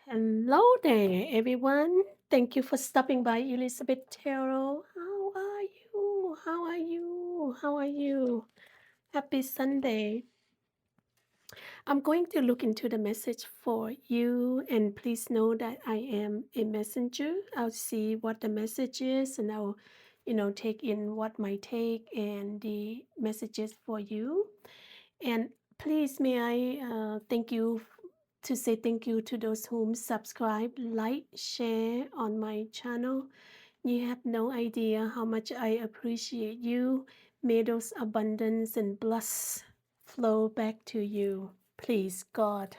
Hello there, everyone. Thank you for stopping by, Elizabeth Terrell. How are you? How are you? How are you? Happy Sunday. I'm going to look into the message for you, and please know that I am a messenger. I'll see what the message is, and I'll, take in what my take and the messages for you. And please, may I thank you to say thank you to those whom subscribe, like, share on my channel. You have no idea how much I appreciate you. May those abundance and bless flow back to you. Please, God.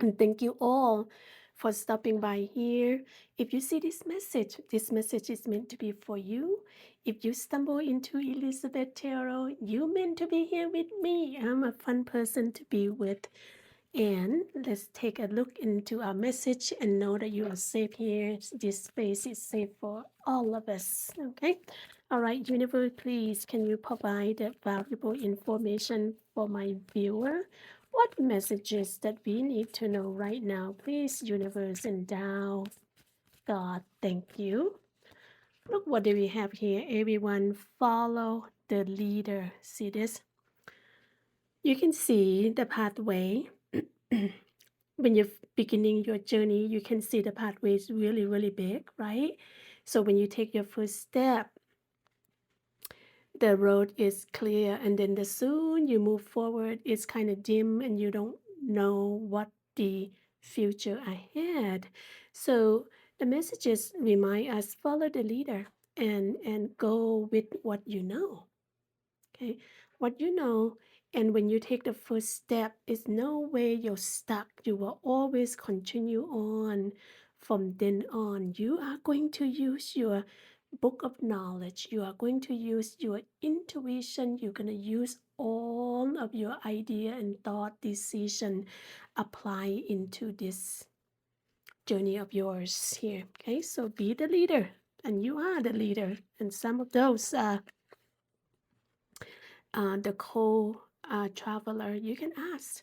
And thank you all for stopping by here. If you see this message is meant to be for you. If you stumble into Elizabeth Tarot, you meant to be here with me. I'm a fun person to be with. And let's take a look into our message and know that you are safe here. This space is safe for all of us. Okay. All right, Universe, please, can you provide that valuable information for my viewer? What messages that we need to know right now? Please, Universe, endow. God, thank you. Look, what do we have here? Everyone follow the leader. See this? You can see the pathway. When you're beginning your journey, you can see the pathway is really, really big, right? So when you take your first step, the road is clear, and then the soon you move forward, it's kind of dim and you don't know what the future ahead. So the messages remind us follow the leader and go with what you know. Okay, what you know, and when you take the first step, is no way you're stuck. You will always continue on. From then on, you are going to use your book of knowledge. You are going to use your intuition. You're going to use all of your idea and thought decision apply into this journey of yours here. Okay, so be the leader, and you are the leader. And some of those the co-traveler, you can ask.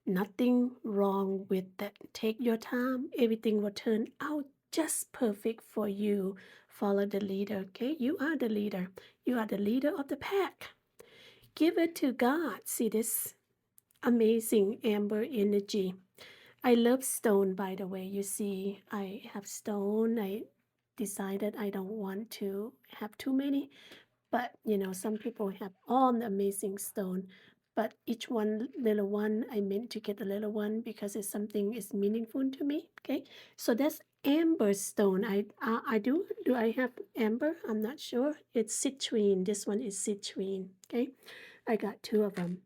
Nothing wrong with that. Take your time. Everything will turn out just perfect for you. Follow the leader, okay? You are the leader. You are the leader of the pack. Give it to God. See this amazing amber energy. I love stone, by the way. You see, I have stone. I decided I don't want to have too many, but some people have all the amazing stone, but each one little one, I meant to get a little one because it's something is meaningful to me. Okay, so that's amber stone. I do I have amber? I'm not sure. It's citrine. This one is citrine. Okay, I got two of them.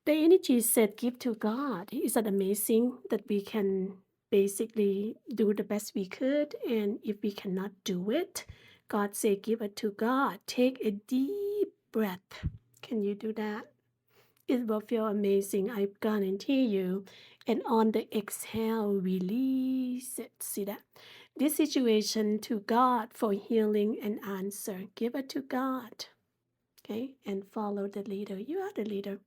The energy said give to God. Isn't that amazing that we can basically do the best we could? And if we cannot do it, God said give it to God. Take a deep breath. Can you do that? It will feel amazing. I guarantee you. And on the exhale, release it. See that? This situation to God for healing and answer. Give it to God. Okay? And follow the leader. You are the leader.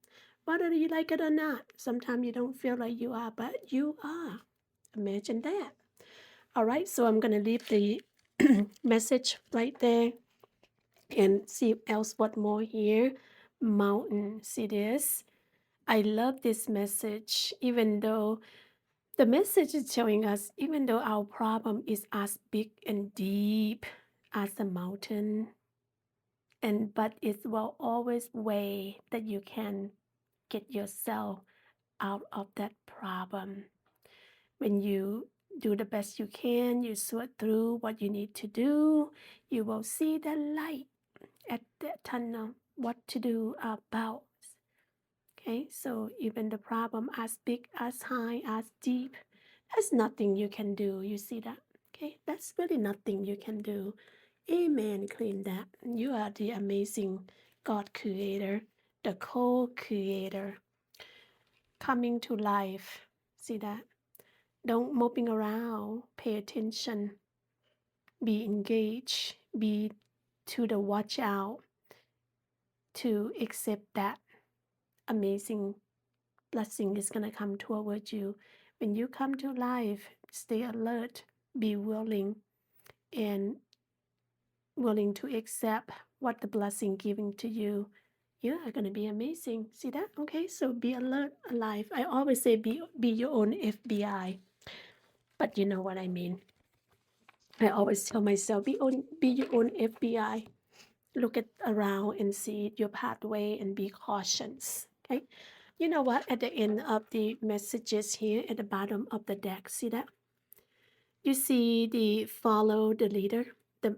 Whether you like it or not, sometimes you don't feel like you are, but you are. Imagine that. All right, so I'm going to leave the message right there and see else what more here. Mountain, see this? I love this message, even though the message is showing us, even though our problem is as big and deep as a mountain, and but it will always way that you can get yourself out of that problem. When you do the best you can, you sort through what you need to do, you will see the light at the tunnel, what to do about. Okay, so even the problem as big, as high, as deep, there's nothing you can do. You see that? Okay, that's really nothing you can do. Amen. Claim that. You are the amazing God creator, the co creator coming to life. See that? Don't moping around. Pay attention. Be engaged. Be to the watch out to accept that amazing blessing is going to come toward you When you come to life, stay alert, be and willing to accept what the blessing giving to you. You are going to be amazing. See that? Okay, so be alert, alive. I always say be your own FBI, but you know what I mean. I always tell myself be your own FBI. Look at around and see your pathway and be cautious. Okay. You know what? At the end of the messages here at the bottom of the deck, see that? You see the follow the leader, the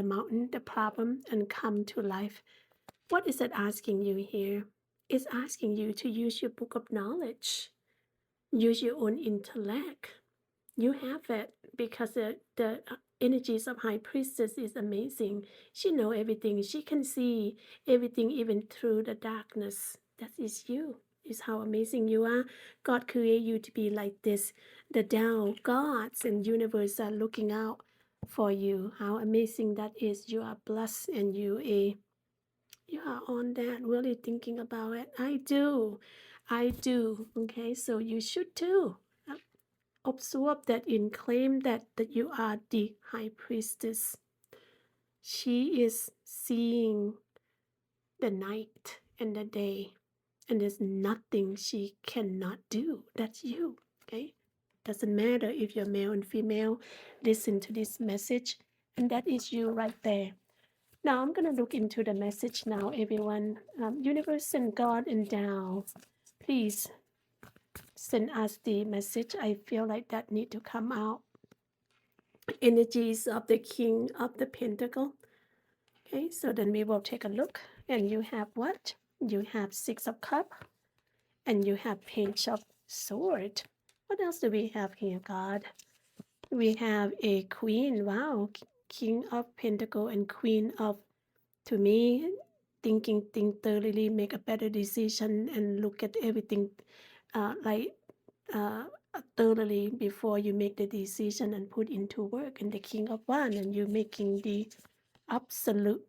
mountain, the problem, and come to life. What is it asking you here? It's asking you to use your book of knowledge, use your own intellect. You have it because the energies of High Priestess is amazing. She know everything. She can see everything even through the darkness. That is you. Is how amazing you are. God created you to be like this. The Tao, gods and universe are looking out for you. How amazing that is. You are blessed and you are on that, really thinking about it. I do. I do. Okay, so you should too. Absorb that in, claim that you are the high priestess. She is seeing the night and the day, and there's nothing she cannot do. That's you. Okay? Doesn't matter if you're male and female, listen to this message, and that is you right there. Now I'm gonna look into the message now, everyone. Universe and God and Tao, please send us the message. I feel like that need to come out. Energies of the King of the Pentacle. Okay, so then we will take a look, and you have what? You have Six of Cup, and you have Page of Sword. What else do we have here, God? We have a Queen. Wow, King of Pentacle and Queen of. To me, think thoroughly, make a better decision, and look at everything like uh, thoroughly before you make the decision and put into work. And the King of Wands, and you're making the absolute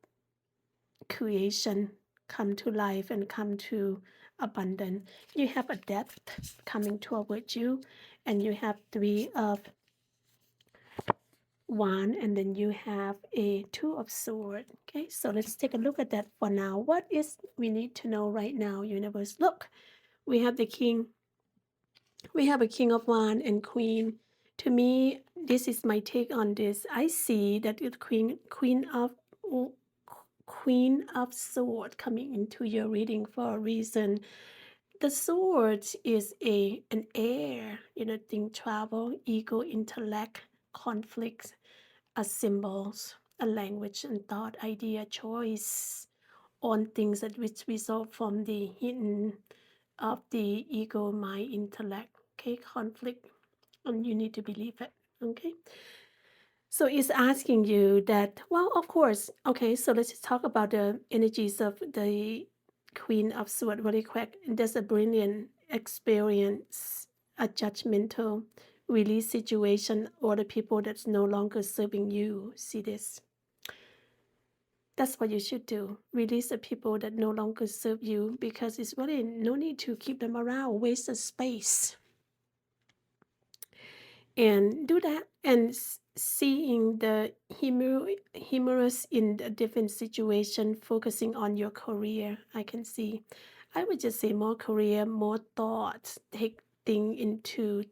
creation come to life and come to abundance. You have a death coming toward you, and you have Three of Wands, and then you have a Two of Swords. Okay, so let's take a look at that for now. What is we need to know right now, universe? Look, we have the king. We have a King of Wands and Queen. To me, this is my take on this. I see that the Queen of Swords coming into your reading for a reason. The sword is an air, thing, travel, ego, intellect, conflicts, a symbols, a language and thought, idea, choice on things that which result from the hidden of the ego, mind, intellect. Okay, conflict, and you need to believe it. Okay, so it's asking you that, well, of course. Okay, so let's just talk about the energies of the Queen of Swords really quick. There's a brilliant experience, a judgmental release situation, or the people that's no longer serving you. See this? That's what you should do. Release the people that no longer serve you, because it's really no need to keep them around, waste the space. And do that, and seeing the humorous in a different situation, focusing on your career. I can see, I would just say more career, more thoughts, take things into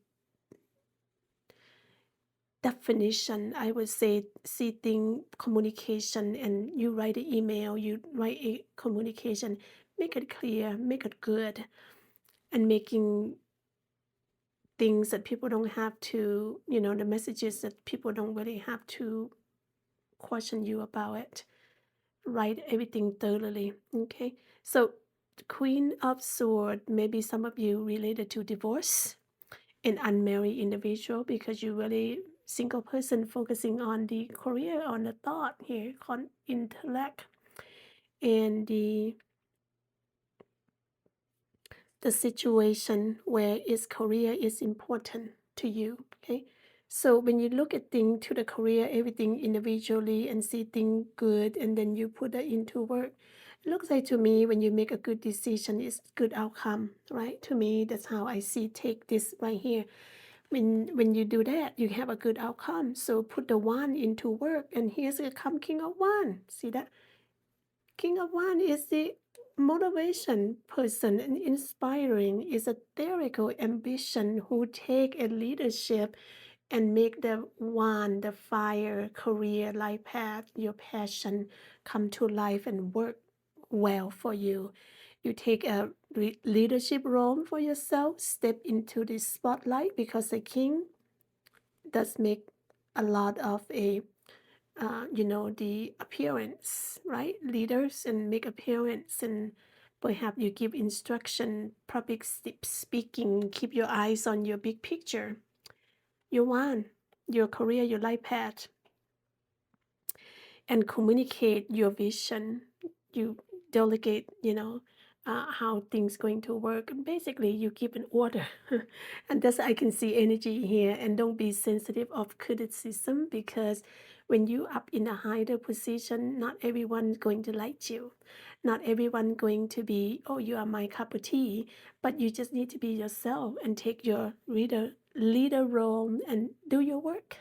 definition. I would say see thing communication, and you write an email, you write a communication, make it clear, make it good, and making things that people don't have to, the messages that people don't really have to question you about it. Write everything thoroughly. Okay. So Queen of Sword, maybe some of you related to divorce, an unmarried individual, because you really single person focusing on the career, on the thought here, on intellect, and the situation where its career is important to you. Okay, so when you look at things to the career, everything individually, and see things good, and then you put that into work, it looks like to me when you make a good decision, it's good outcome, right? To me, that's how I see. Take this right here. When you do that, you have a good outcome. So put the one into work, and here's the come King of One. See that? King of One is the motivation person and inspiring is a theoretical ambition who take a leadership and make the one, the fire, career, life path, your passion come to life and work well for you. You take a leadership role for yourself, step into the spotlight because the king does make a lot of the appearance, right? Leaders and make appearance and perhaps you give instruction, public speaking, keep your eyes on your big picture. You want your career, your life path, and communicate your vision. You delegate, how things going to work. And basically, you give an order, and that's I can see energy here. And don't be sensitive of criticism because when you up in a higher position, not everyone's going to like you. Not everyone going to be, oh, you are my cup of tea. But you just need to be yourself and take your leader role and do your work.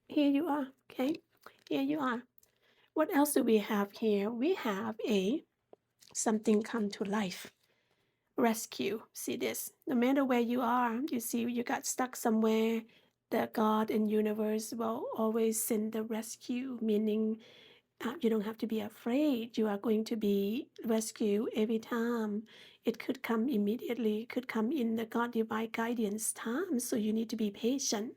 Here you are, okay? Here you are. What else do we have here? We have a something come to life. Rescue. See this? No matter where you are, you see you got stuck somewhere, the God and universe will always send the rescue, meaning you don't have to be afraid. You are going to be rescued every time. It could come immediately, it could come in the God divine guidance time. So you need to be patient.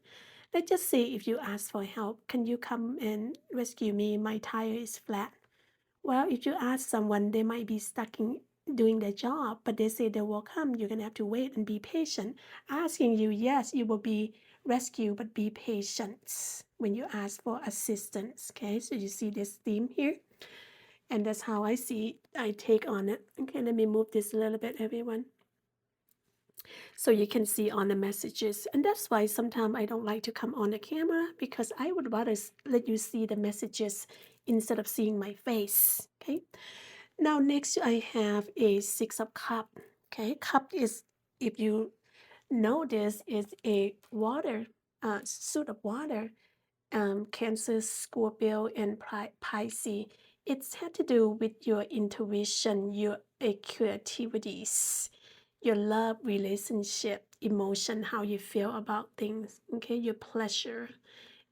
Let's just say if you ask for help, can you come and rescue me? My tire is flat. Well, if you ask someone, they might be stuck in doing their job, but they say they will come. You're going to have to wait and be patient. Asking you, yes, you will be rescued, but be patient when you ask for assistance. Okay, so you see this theme here, and that's how I see I take on it. Okay, let me move this a little bit, everyone. So you can see on the messages, and that's why sometimes I don't like to come on the camera because I would rather let you see the messages instead of seeing my face. Okay. Now next I have a Six of Cup. Okay, cup is, if you know this, is a water, suit of water. Cancer, Scorpio, and Pisces. It's had to do with your intuition, your creativities, your love, relationship, emotion, how you feel about things. Okay, your pleasure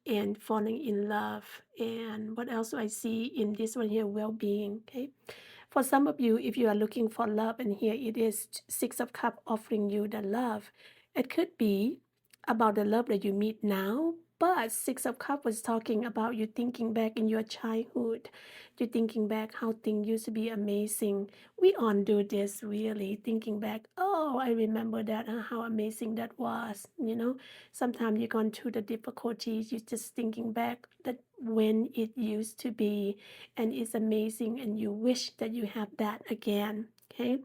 and falling in love. And what else do I see in this one here? Well-being. Okay. For some of you, if you are looking for love, and here it is, Six of Cups offering you the love. It could be about the love that you meet now, but Six of Cups was talking about you thinking back in your childhood. You're thinking back how things used to be amazing. We all do this really, thinking back, oh, I remember that, how amazing that was. Sometimes you're going through the difficulties, you're just thinking back that when it used to be, and it's amazing, and you wish that you have that again. Okay,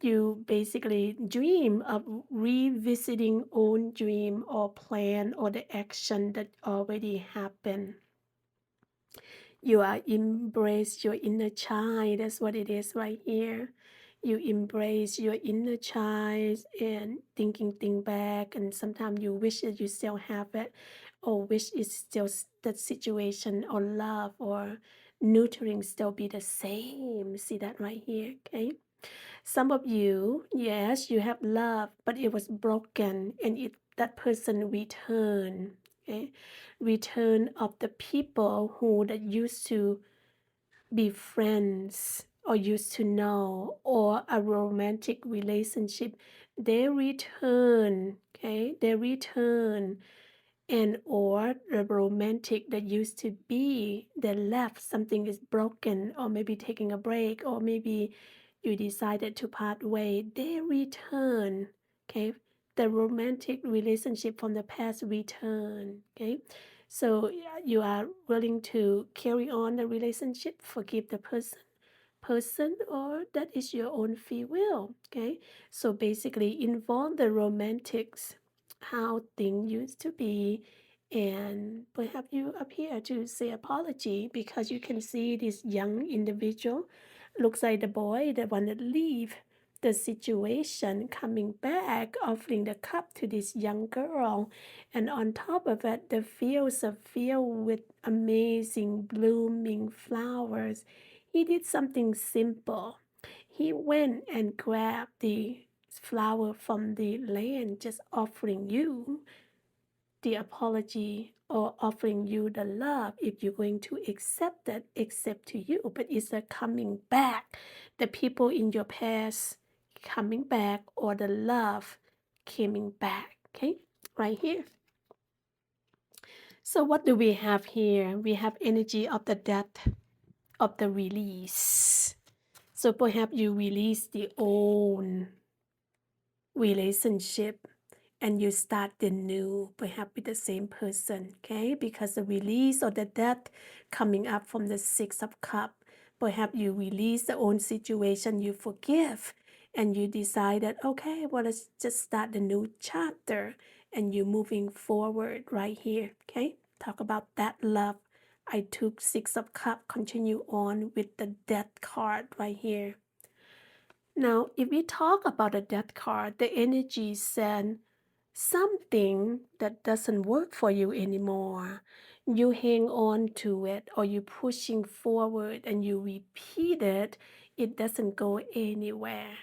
you basically dream of revisiting own dream or plan or the action that already happened. You are embrace your inner child. That's what it is right here. You embrace your inner child and think back, and sometimes you wish that you still have it, or wish it's still that situation or love or nurturing still be the same. See that right here, okay? Some of you, yes, you have love, but it was broken, and that person returned. Okay, return of the people who that used to be friends or used to know or a romantic relationship. They return. Okay, they return, and or the romantic that used to be that left, something is broken, or maybe taking a break, or maybe you decided to part way, they return. Okay, the romantic relationship from the past return. Okay, so you are willing to carry on the relationship, forgive the person, or that is your own free will. Okay, so basically involve the romantics, how things used to be, and perhaps you appear to say apology because you can see this young individual looks like the boy that wanted to leave. the situation, coming back, offering the cup to this young girl. And on top of it, the fields are filled with amazing blooming flowers. He did something simple. He went and grabbed the flower from the land, just offering you the apology or offering you the love. If you're going to accept it, accept to you. But it's a coming back. The people in your past coming back, or the love coming back. Okay, right here. So what do we have here? We have energy of the death, of the release. So perhaps you release the old relationship and you start the new, perhaps with the same person, okay? Because the release or the death coming up from the Six of Cups, perhaps you release the old situation, you forgive, and you decide that, okay, well, let's just start the new chapter, and you're moving forward right here, okay? Talk about that love. I took Six of Cups, continue on with the death card right here. Now, if we talk about the death card, the energy said something that doesn't work for you anymore. You hang on to it, or you pushing forward and you repeat it, it doesn't go anywhere.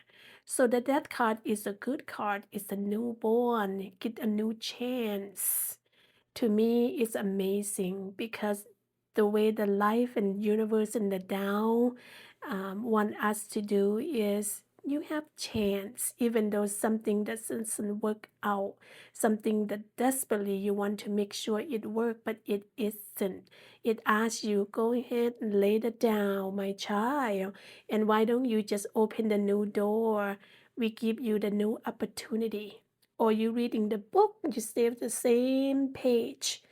So the death card is a good card. It's a newborn, get a new chance. To me, it's amazing because the way the life and universe and the Tao want us to do is you have chance, even though something doesn't work out, something that desperately you want to make sure it work, but it isn't. It asks you, go ahead and lay it down, my child, and why don't you just open the new door? We give you the new opportunity. Or you reading the book, you stay at the same page.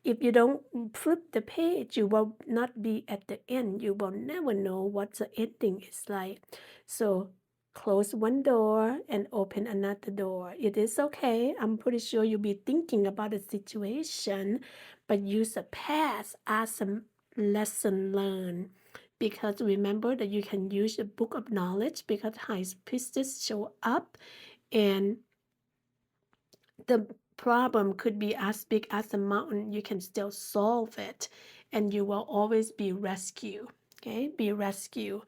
If you don't flip the page, you will not be at the end. You will never know what the ending is like. So close one door and open another door. It is okay. I'm pretty sure you'll be thinking about the situation, but use the past as a lesson learned. Because remember that you can use the book of knowledge, because high priestess show up, and the problem could be as big as a mountain. You can still solve it, and you will always be rescued. Okay, be rescued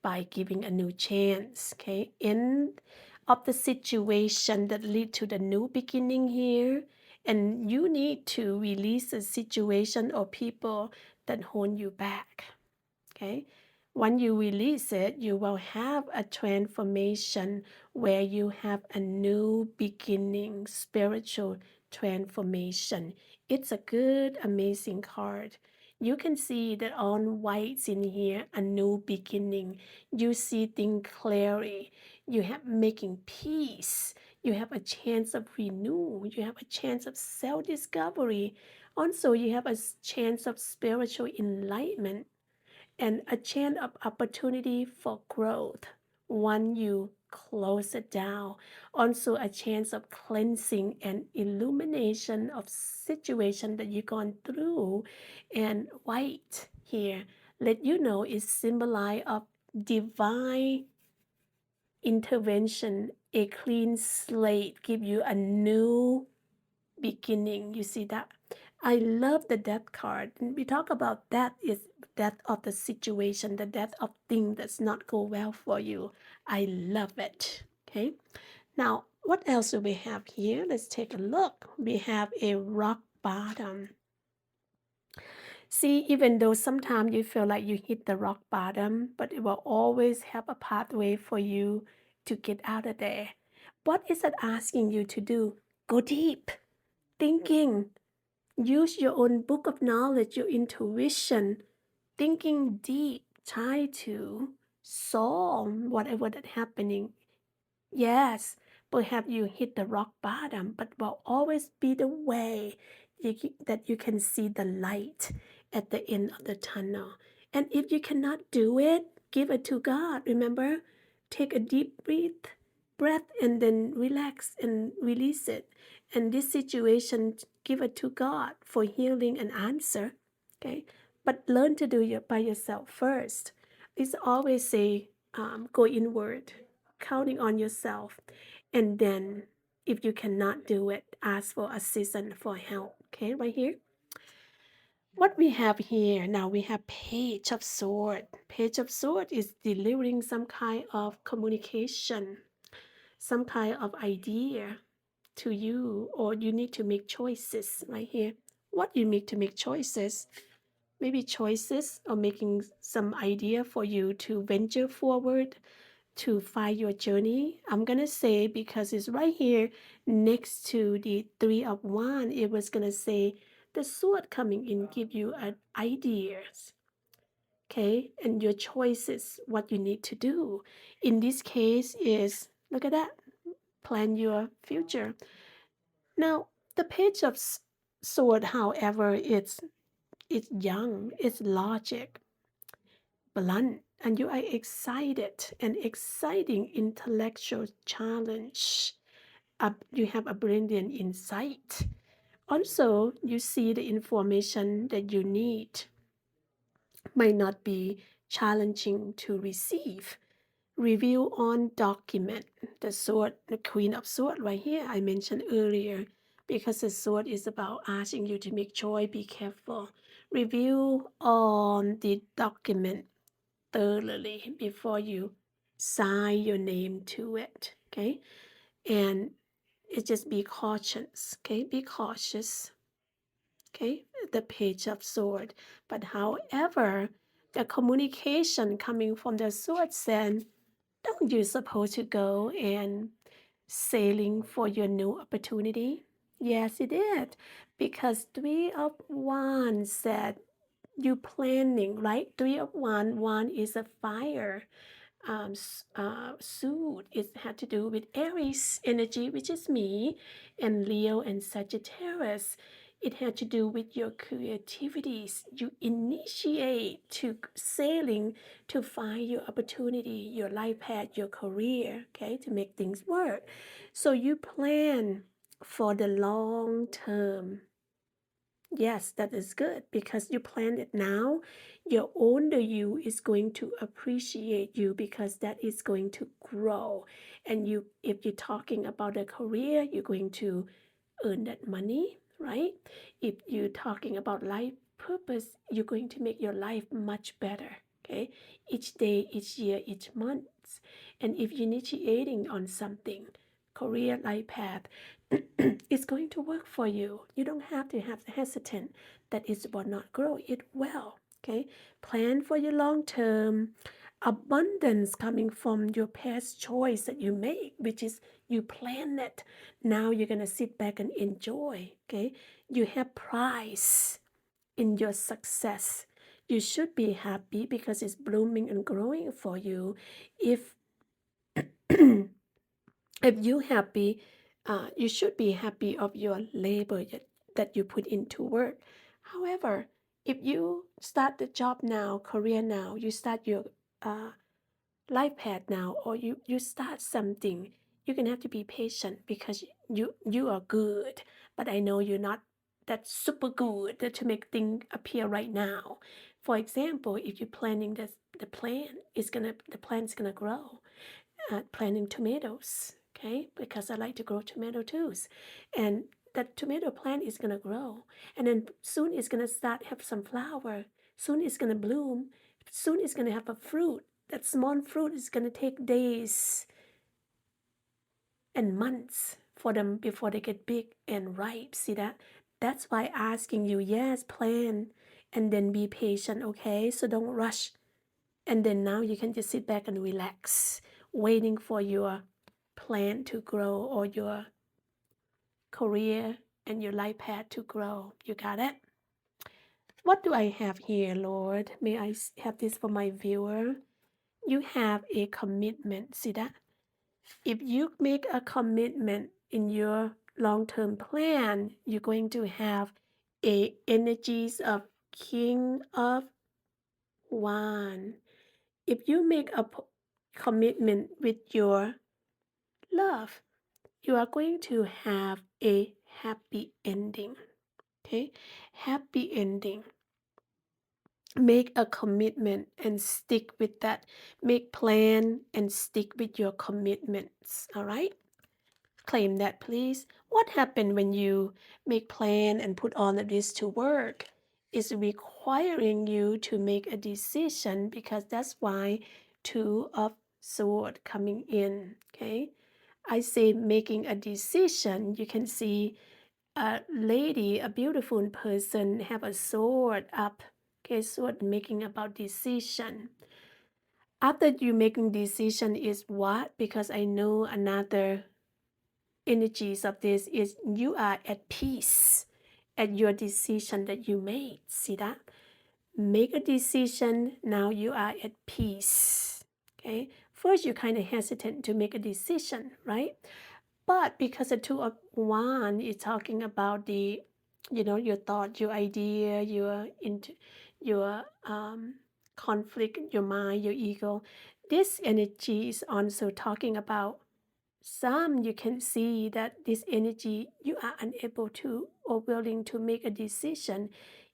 by giving a new chance. Okay, end of the situation that lead to the new beginning here, and you need to release a situation or people that hold you back. Okay, when you release it, you will have a transformation where you have a new beginning, spiritual transformation. It's a good, amazing card. You can see that on whites in here, a new beginning. You see things clearly. You have making peace. You have a chance of renew. You have a chance of self-discovery. Also, you have a chance of spiritual enlightenment and a chance of opportunity for growth when you close it down. Also, a chance of cleansing and illumination of situation that you've gone through. And white here, let you know, is symbolize of divine intervention, a clean slate, give you a new beginning. You see that? I love the death card. And we talk about that is death of the situation, the death of thing that's not go well for you. I love it. Okay. Now, what else do we have here? Let's take a look. We have a rock bottom. See, even though sometimes you feel like you hit the rock bottom, but it will always have a pathway for you to get out of there. What is it asking you to do? Go deep. Thinking. Use your own book of knowledge, your intuition, thinking deep, try to solve whatever that's happening. Yes, perhaps you hit the rock bottom, but will always be the way that you can see the light at the end of the tunnel. And if you cannot do it, give it to God. Remember, take a deep breath and then relax and release it. And this situation, give it to God for healing and answer. Okay, but learn to do it by yourself first. It's always say, go inward. counting on yourself. And then if you cannot do it, ask for assistance for help. Okay, right here. What we have here now, we have Page of Sword. Page of Sword is delivering some kind of communication, some kind of idea to you, or you need to make choices right here. What you need to make choices, maybe choices or making some idea for you to venture forward to find your journey. I'm gonna say because it's right here next to the Three of Wands, it was gonna say the sword coming in give you ideas, okay, and your choices, what you need to do. In this case is look at that, plan your future. Now the Page of Sword, however, it's young, it's logic, blunt, and you are excited, an exciting intellectual challenge. You have a brilliant insight. Also, you see the information that you need might not be challenging to receive. Review on document. The sword, the Queen of Sword right here, I mentioned earlier, because the sword is about asking you to make choice, be careful. Review on the document thoroughly before you sign your name to it. Okay. And it just be cautious. Okay. Be cautious. Okay. The Page of Sword. But however, the communication coming from the sword said, don't you supposed to go and sailing for your new opportunity? Yes, it did. Because Three of Wands said you planning, right? Three of Wands, one is a fire suit. It had to do with Aries energy, which is me, and Leo and Sagittarius. It had to do with your creativities. You initiate to sailing to find your opportunity, your life path, your career, okay, to make things work. So you plan for the long term. Yes, that is good because you plan it now. Your older you is going to appreciate you because that is going to grow. And you, if you're talking about a career, you're going to earn that money, right? If you're talking about life purpose, you're going to make your life much better. Okay, each day, each year, each month. And if you're initiating on something, career life path, it's going to work for you. You don't have to have hesitant that it will not grow. It will. Okay. Plan for your long term abundance coming from your past choice that you make, which is you plan it. Now you're gonna sit back and enjoy. Okay. You have prize in your success. You should be happy because it's blooming and growing for you. If if you happy, you should be happy of your labor that you put into work. However, if you start the job now, career now, you start your uh, life path now, or you start something, you're gonna have to be patient because you are good, but I know you're not that super good to make things appear right now. For example, if you're planning this, the plant's gonna grow, planting tomatoes, okay? Because I like to grow tomato too. And that tomato plant is gonna grow. And then soon it's gonna start have some flower. Soon it's gonna bloom. Soon it's gonna have a fruit. That small fruit is gonna take days and months for them before they get big and ripe. See that? That's why asking you, yes, plan and then be patient, okay? So don't rush. And then now you can just sit back and relax, waiting for your plan to grow or your career and your life path to grow. You got it? What do I have here, Lord? May I have this for my viewer? You have a commitment. See that? If you make a commitment in your long-term plan, you're going to have a energies of King of Wands. If you make a commitment with your love, you are going to have a happy ending. Okay, happy ending. Make a commitment and stick with that. Make plan and stick with your commitments. All right? Claim that, please. What happened when you make plan and put all of this to work? Is requiring you to make a decision, because that's why two of sword coming in. Okay, I say making a decision. You can see a lady, a beautiful person, have a sword up. Okay, sword making about decision. After you making decision is what? Because I know another energies of this is you are at peace at your decision that you made. See that? Make a decision, now you are at peace. Okay, first you kind of hesitant to make a decision, right? But because the two of one is talking about the, your thought, your idea, your conflict, your mind, your ego, this energy is also talking about some. You can see that this energy, you are unable to or willing to make a decision.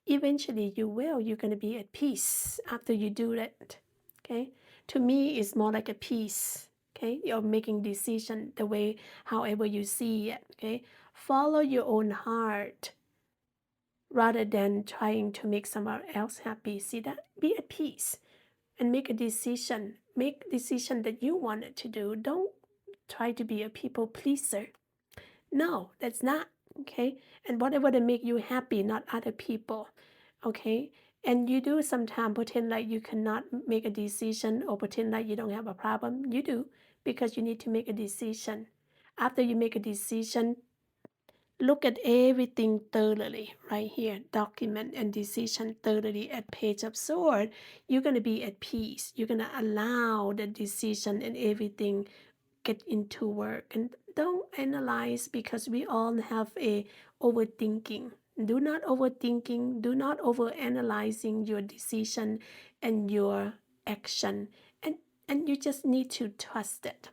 Eventually you will. You're going to be at peace after you do that. Okay, to me it's more like a peace. Okay, you're making decision the way however you see it. Okay, follow your own heart rather than trying to make someone else happy. See that? Be at peace and make a decision. Make decision that you wanted to do. Don't try to be a people pleaser. No, that's not. Okay, and whatever that make you happy, not other people. Okay, and you do sometimes pretend like you cannot make a decision or pretend like you don't have a problem. You do, because you need to make a decision. After you make a decision, look at everything thoroughly right here. Document and decision thoroughly at page of sword. You're going to be at peace. You're going to allow the decision and everything get into work. And don't analyze, because we all have a overthinking. Do not overthinking. Do not overanalyzing your decision and your action. And you just need to trust it.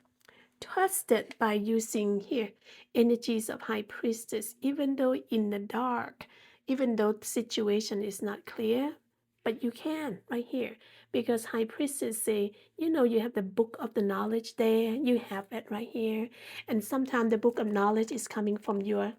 Trust it by using here energies of high priestess, even though in the dark, even though the situation is not clear, but you can right here, because high priestess say, you have the book of the knowledge there, you have it right here. And sometimes the book of knowledge is coming from your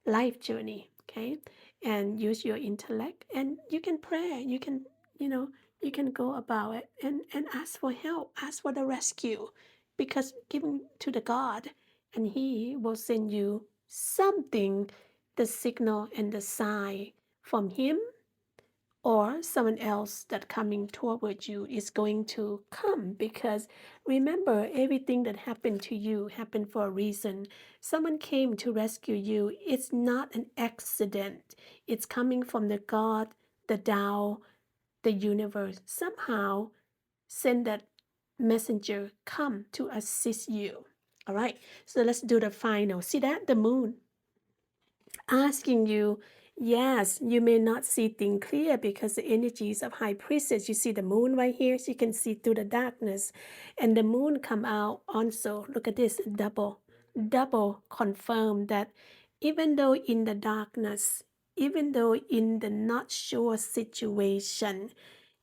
life journey. Okay, and use your intellect, and you can pray, you can, you know you can go about it and ask for help, ask for the rescue, because giving to the God, and he will send you something, the signal and the sign from him, or someone else that coming toward you is going to come. Because remember, everything that happened to you happened for a reason. Someone came to rescue you. It's not an accident. It's coming from the God, the Tao, the universe. Somehow send that messenger come to assist you. All right, so let's do the final. See that? The moon asking you. Yes, you may not see things clear because the energies of high priestess. You see the moon right here, so you can see through the darkness, and the moon come out also. Look at this, double confirm that even though in the darkness, even though in the not sure situation,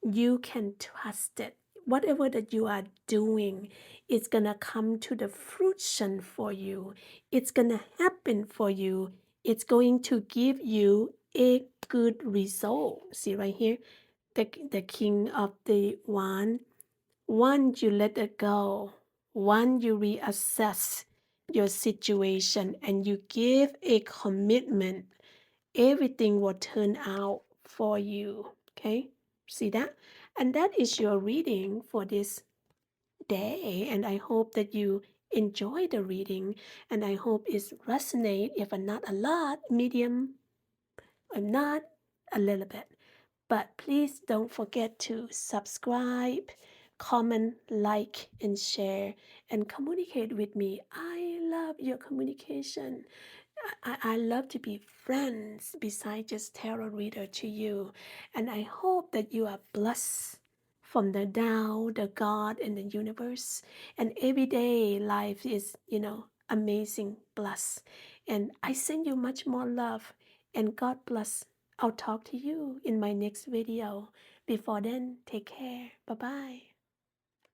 you can trust it. Whatever that you are doing, it's gonna come to the fruition for you. It's gonna happen for you. It's going to give you a good result. See right here, the king of the one. Once you let it go, once you reassess your situation and you give a commitment, everything will turn out for you. Okay, see that? And that is your reading for this day. And I hope that you enjoy the reading, and I hope it's resonate, if not a lot, medium, or not a little bit. But please don't forget to subscribe, comment, like, and share, and communicate with me. I love your communication. I love to be friends besides just tarot reader to you. And I hope that you are blessed from the Tao, the God, and the universe. And everyday life is, amazing, blessed. And I send you much more love. And God bless. I'll talk to you in my next video. Before then, take care. Bye bye.